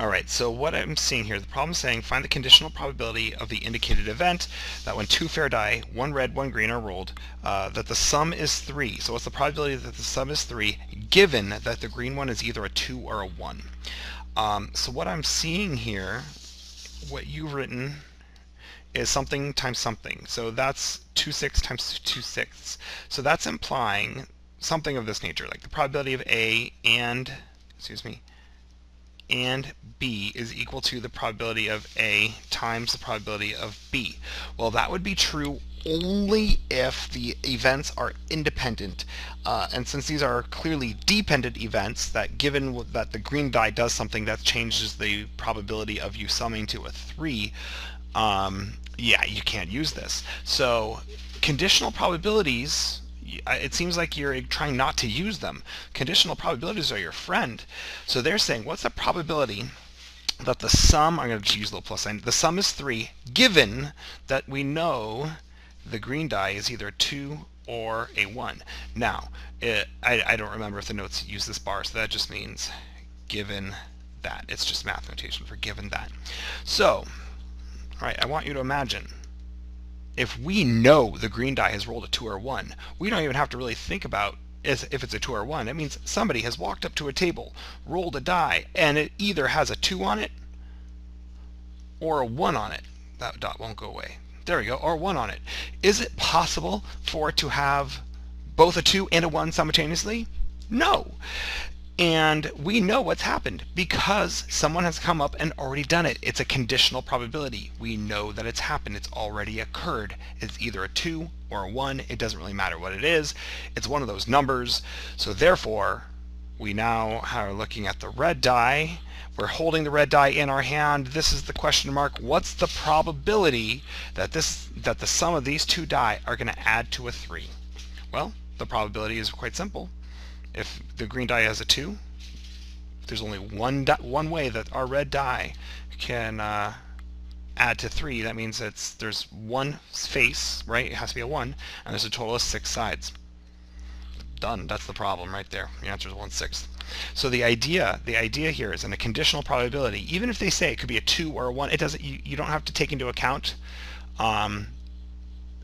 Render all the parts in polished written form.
All right, so what I'm seeing here, the problem is saying find the conditional probability of the indicated event that when two fair die, one red, one green, are rolled, that the sum is 3. So what's the probability that the sum is 3, given that the green one is either a 2 or a 1? So what I'm seeing here, what you've written is something times something. So that's 2/6 times 2/6. So that's implying something of this nature, like the probability of A and, and B is equal to the probability of A times the probability of B. Well, that would be true only if the events are independent. And since these are clearly dependent events, that given that the green die does something that changes the probability of you summing to a 3, yeah, you can't use this. So conditional probabilities, it seems like you're trying not to use them. Conditional probabilities are your friend. So they're saying, what's the probability that the sum, I'm going to use a little plus sign, the sum is 3, given that we know the green die is either a 2 or a 1. Now, I don't remember if the notes use this bar, so that just means given that. It's just math notation for given that. So, all right, I want you to imagine, if we know the green die has rolled a 2 or 1, we don't even have to really think about if it's a 2 or 1. It means somebody has walked up to a table, rolled a die, and it either has a 2 on it or a 1 on it. That dot won't go away. There we go, or 1 on it. Is it possible for it to have both a 2 and a 1 simultaneously? No. And we know what's happened because someone has come up and already done it. It's a conditional probability. We know that it's happened. It's already occurred. It's either a 2 or a 1. It doesn't really matter what it is. It's one of those numbers. So therefore, we now are looking at the red die. We're holding the red die in our hand. This is the question mark. What's the probability that the sum of these two die are going to add to a 3? Well, the probability is quite simple. If the green die has a 2, there's only one way that our red die can add to 3. That means there's one face, right? It has to be a 1, and there's a total of 6 sides. Done. That's the problem right there. The answer is 1/6. So the idea here is in a conditional probability, even if they say it could be a 2 or a 1, it doesn't. You don't have to take into account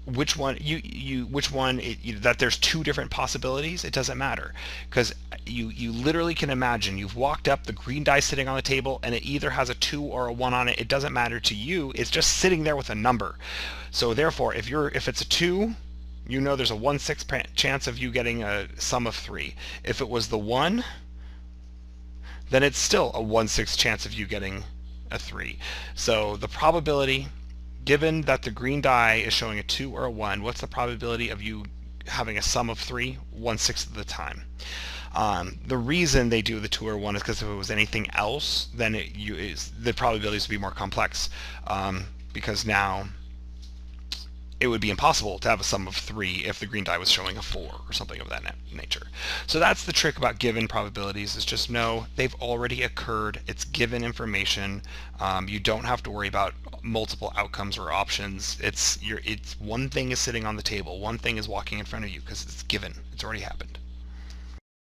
which one that there's two different possibilities. It doesn't matter, because you literally can imagine you've walked up, the green die sitting on the table, and it either has a 2 or a 1 on it. It doesn't matter to you. It's just sitting there with a number. So therefore, if it's a 2, you know there's a 1/6 chance of you getting a sum of 3. If it was the 1, then it's still a 1/6 chance of you getting a 3. So the probability, given that the green die is showing a 2 or a 1, what's the probability of you having a sum of 3? 1/6 of the time. The reason they do the 2 or 1 is because if it was anything else, then the probabilities would be more complex, because now it would be impossible to have a sum of 3 if the green die was showing a 4 or something of that nature. So that's the trick about given probabilities, is just know they've already occurred. It's given information. You don't have to worry about multiple outcomes or options. It's one thing is sitting on the table, one thing is walking in front of you, because it's given. It's already happened.